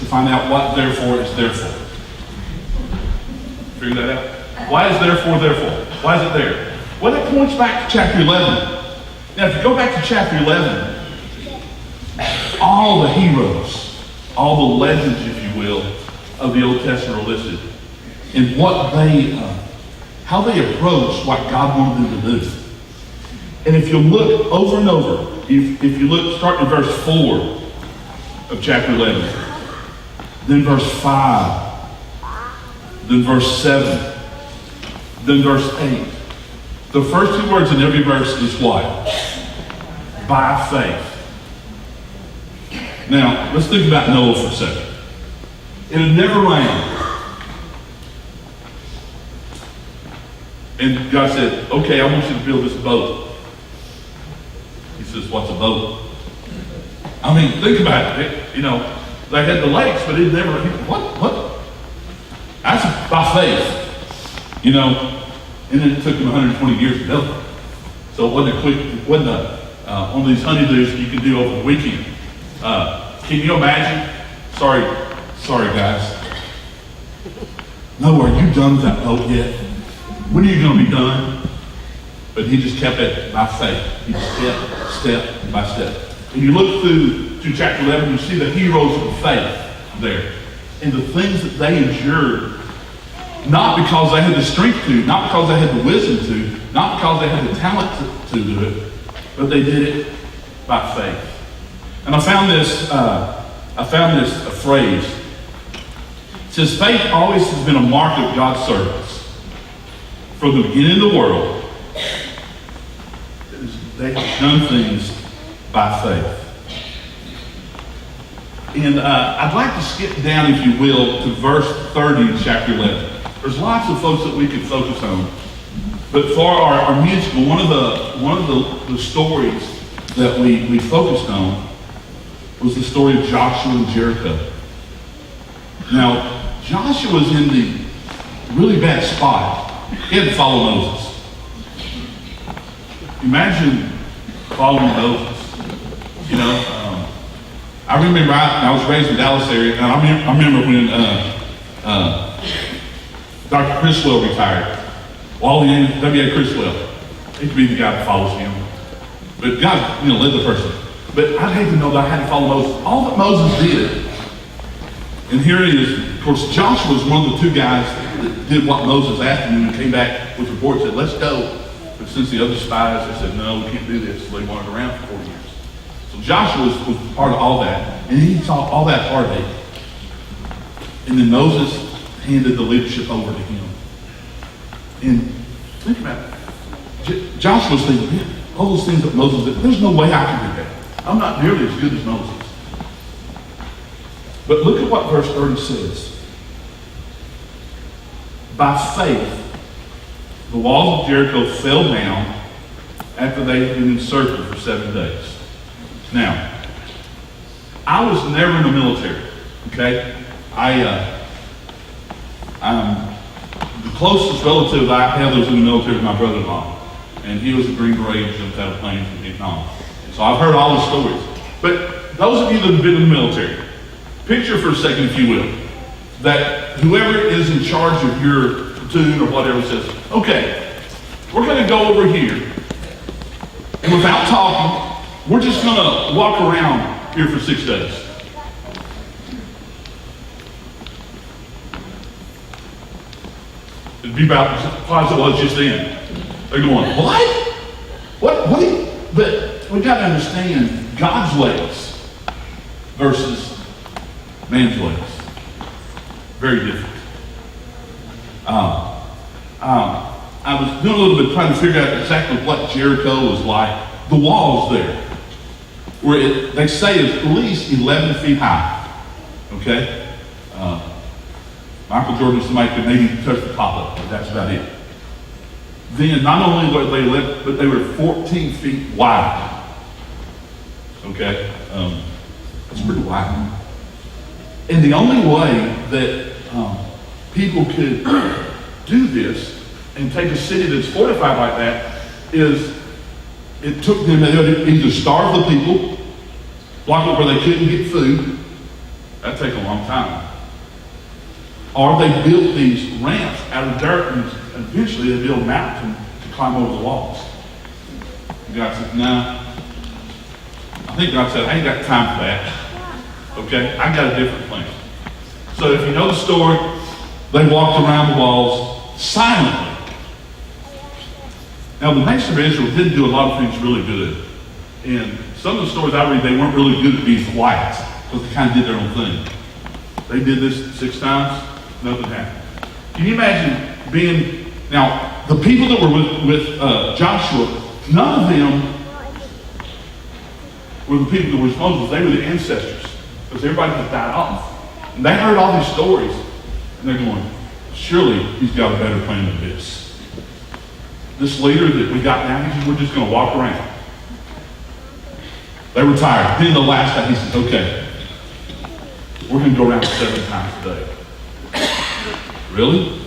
find out what therefore is therefore. Figure that out? Why is therefore therefore? Why is it there? Well, it points back to chapter 11. Now, if you go back to chapter 11, all the heroes, all the legends, if you will, of the Old Testament are listed. And what they, how they approached what God wanted them to do. And if you look over and over, if you look, start in verse 4 of chapter 11, then verse 5, then verse 7, then verse 8. The first two words in every verse is what? By faith. Now, let's think about Noah for a second. It had never rained. And God said, okay, I want you to build this boat. He says, what's a boat? I mean, think about it. You know, they had the lakes, but it never, what? That's by faith. You know, and then it took them 120 years to build it. So it wasn't a quick, it wasn't one of these honeydews you can do over the weekend. Can you imagine? Sorry guys. No, are you done with that boat yet? When are you going to be done? But he just kept it by faith. He step by step. And you look through chapter 11, you see the heroes of faith there. And the things that they endured, not because they had the strength to, not because they had the wisdom to, not because they had the talent to do it, but they did it by faith. And I found this a phrase. It says, faith always has been a mark of God's servants. From the beginning of the world, they have done things by faith. And I'd like to skip down, if you will, to verse 30 in chapter 11. There's lots of folks that we could focus on. But for our musical, one of the stories that we focused on was the story of Joshua and Jericho. Now, Joshua was in the really bad spot. He had to follow Moses. Imagine following Moses. You know, I remember I was raised in the Dallas area, and I remember when Dr. Criswell retired. W.A. Criswell. He could be the guy that follows him. But God, led the person. But I'd hate to know that I had to follow Moses. All that Moses did, and here it is. Of course, Joshua was one of the two guys that did what Moses asked him and came back with a report and said, let's go. But since the other spies, they said, no, we can't do this. So they wandered around for 40 years. So Joshua was part of all that. And he saw all that heartache. And then Moses handed the leadership over to him. And think about it. Joshua's thinking, man, all those things that Moses did, there's no way I can do that. I'm not nearly as good as Moses. But look at what verse 30 says. By faith, the walls of Jericho fell down after they had been encircled for 7 days. Now, I was never in the military, okay? The closest relative I have that was in the military was my brother-in-law. And he was a Green Beret and jumped out of planes in Vietnam. So I've heard all the stories. But those of you that have been in the military, picture for a second, if you will, that whoever is in charge of your platoon or whatever says, okay, we're going to go over here, and without talking, we're just going to walk around here for 6 days. It'd be about as it was just then. They're going, what? But we got to understand God's ways versus man's ways. Very different. I was doing a little bit trying to figure out exactly what Jericho was like. The walls there, where they say is at least 11 feet high. Okay? Michael Jordan, somebody could maybe touch the top of it, but that's about it. Then not only were they 11, but they were 14 feet wide. Okay? That's pretty wide. And the only way that people could do this and take a city that's fortified like that is it took them, they would either starve the people, block it where they couldn't get food. That'd take a long time. Or they built these ramps out of dirt, and eventually they built a mountain to climb over the walls. And God said, no. I think God said, I ain't got time for that. Okay? I got a different plan. So if you know the story, they walked around the walls silently. Now the nation of Israel didn't do a lot of things really good. And some of the stories I read, they weren't really good at being quiet, because they kind of did their own thing. They did this 6 times, nothing happened. Can you imagine being, now the people that were with Joshua, none of them were the people that were with Moses. They were the ancestors, because everybody had died off. And they heard all these stories, and they're going, surely he's got a better plan than this. This leader that we got now, he said, we're just going to walk around. They were tired. Then the last time, he said, okay, we're going to go around 7 times a day. Really?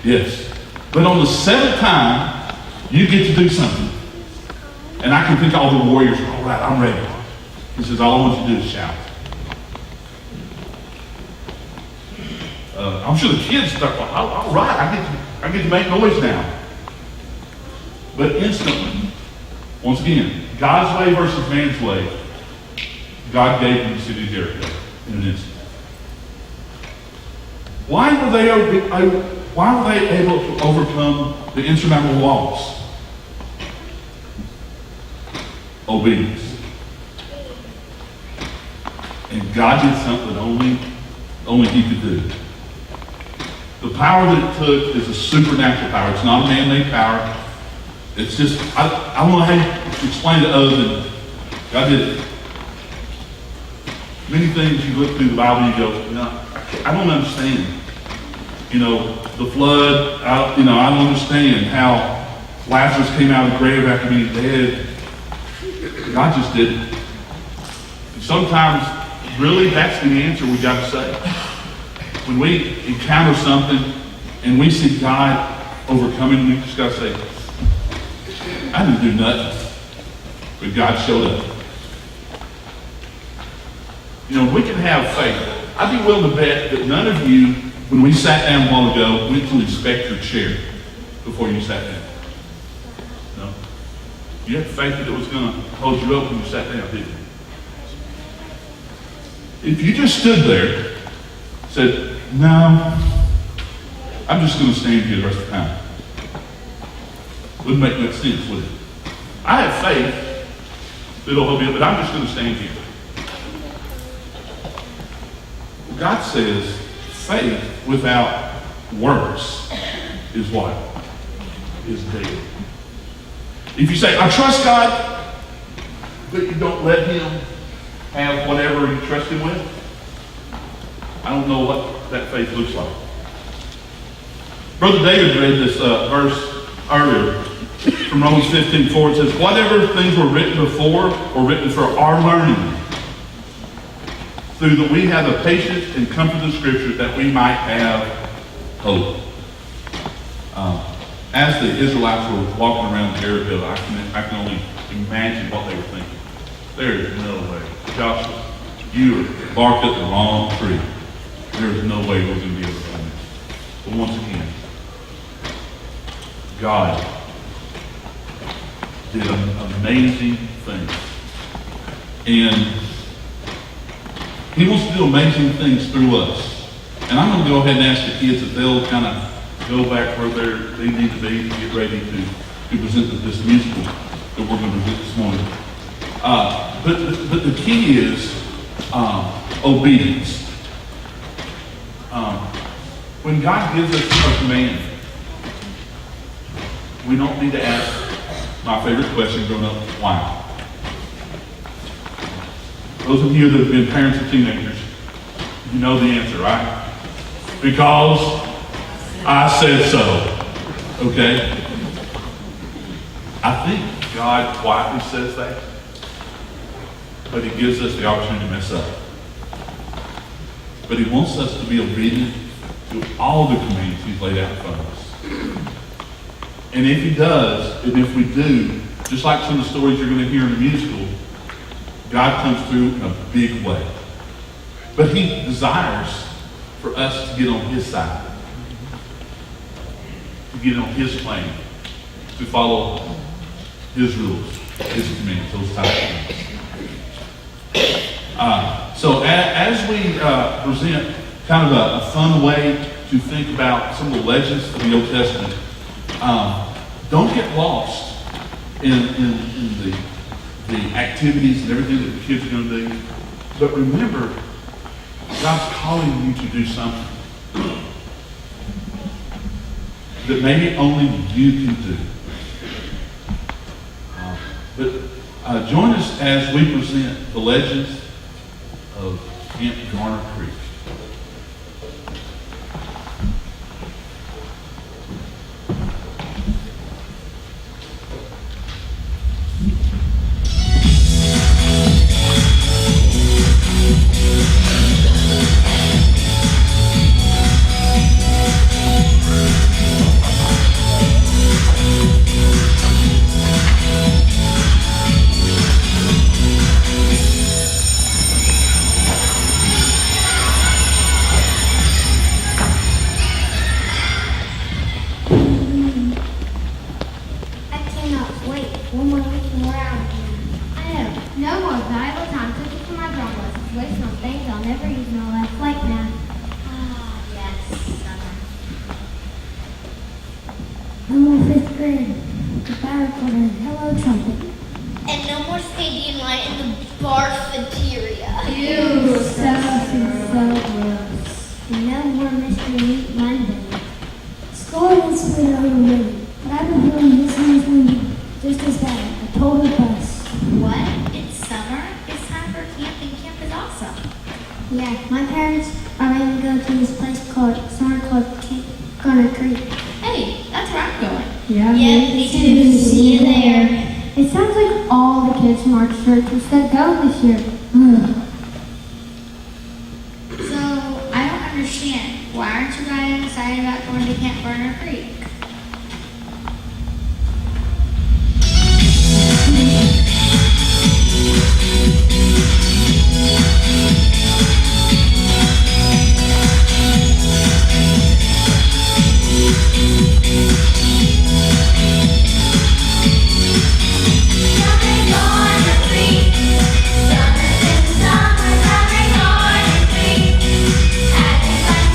Yes. But on the 7th time, you get to do something. And I can think all the warriors are, all right, I'm ready. He says, all I want you to do is shout. I'm sure the kids start, all right, I get to make noise now. But instantly, once again, God's way versus man's way, God gave them the city of Jericho in an instant. Why were they able to overcome the insurmountable walls? Obedience. And God did something only he could do. The power that it took is a supernatural power. It's not a man-made power. It's just, I don't know how to explain it other than God did it. Many things you look through the Bible and you go, I don't understand. The flood, I don't understand how Lazarus came out of the grave after being dead. God just did it. And sometimes, really, that's the answer we got to say. When we encounter something and we see God overcoming, we just got to say, I didn't do nothing, but God showed up. We can have faith. I'd be willing to bet that none of you, when we sat down a while ago, went to inspect your chair before you sat down. No? You had faith that it was going to hold you up when you sat down, didn't you? If you just stood there, said, no, I'm just going to stand here the rest of the time. Wouldn't make much sense, would it? I have faith that it'll help you, but I'm just going to stand here. God says faith without works is what? Is dead. If you say, I trust God, but you don't let him have whatever you trust him with, I don't know what that faith looks like. Brother David read this verse earlier from Romans 15:4. It says, whatever things were written before were written for our learning, through that we have the patience and comfort of the Scriptures that we might have hope. As the Israelites were walking around Jericho, I can only imagine what they were thinking. There is no way. Joshua, you are barked at the wrong tree. There is no way we're going to be able to do this. But once again, God did amazing things. And he wants to do amazing things through us. And I'm going to go ahead and ask the kids if they'll kind of go back where they need to be to get ready to present this musical that we're going to present this morning. But the key is obedience. When God gives us a command, we don't need to ask my favorite question growing up, why? Those of you that have been parents of teenagers, you know the answer, right? Because I said so. Okay? I think God quietly says that, but he gives us the opportunity to mess up. But he wants us to be obedient to all the commands he's laid out in front of us. And if he does, and if we do, just like some of the stories you're going to hear in the musical, God comes through in a big way. But he desires for us to get on his side, to get on his plan, to follow his rules, his commands, those types of things. So as we present kind of a fun way to think about some of the legends of the Old Testament, don't get lost in the activities and everything that the kids are going to do. But remember, God's calling you to do something that maybe only you can do. But join us as we present the legends of Camp Garner Creek.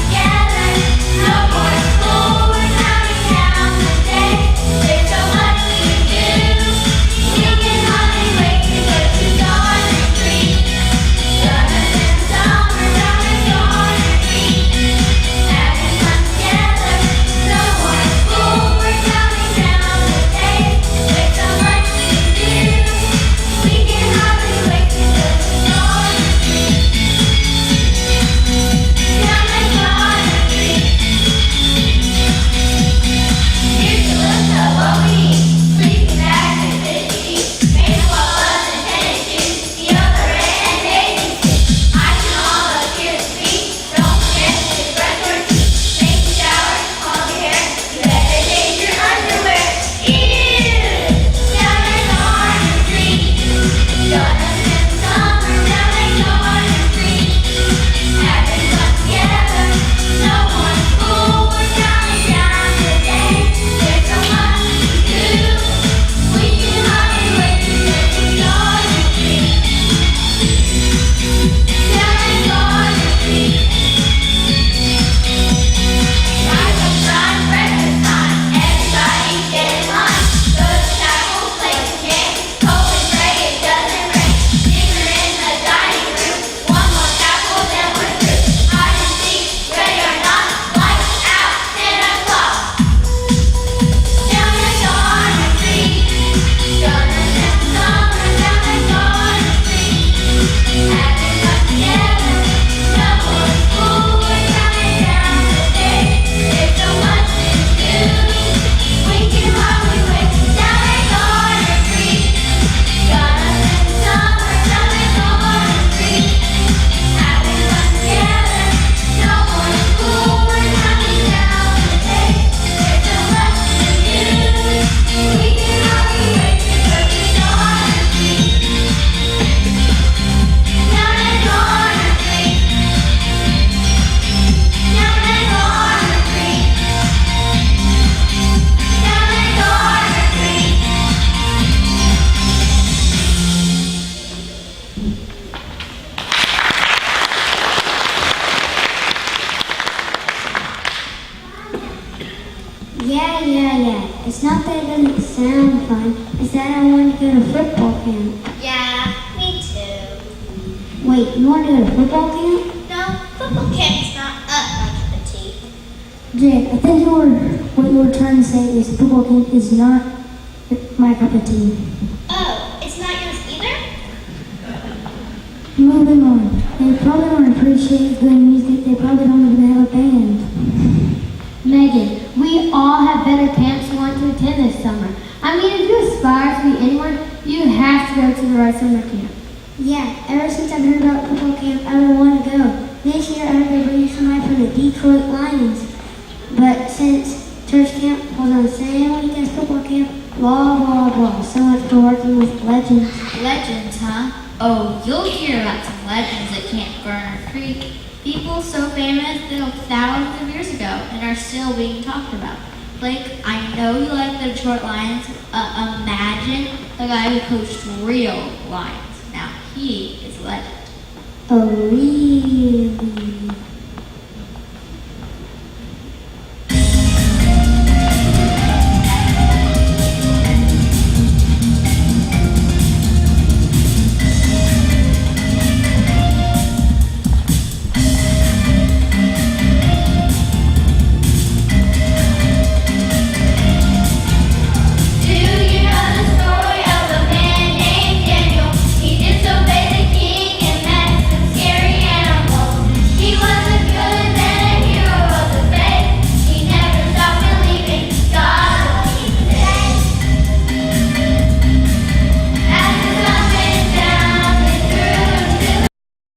Together, no more school, we're coming It's not that it doesn't sound fun. It's that I want to go to football camp. Yeah, me too. Wait, you want to go to football camp? No, football camp's not up my cup of tea. Jake, I think what you were trying to say is football camp is not my cup of tea. Oh, it's not yours either? Moving on. They probably don't appreciate good music. They probably don't even have a band. Megan, we all have better camps we want to attend this summer. I mean, if you aspire to be anyone, you have to go to the right summer camp. Yeah, ever since I've heard about football camp, I would want to go. This year I heard they bring somebody from the Detroit Lions. But since church camp was on the same week as football camp, blah, blah, blah. So much for working with legends. Legends, huh? Oh, you'll hear about some legends at Camp Garner Creek. People so famous that thousands of years ago and are still being talked about. Blake, I know you like the Detroit Lions. Imagine the guy who coached real Lions. Now he is a legend. A real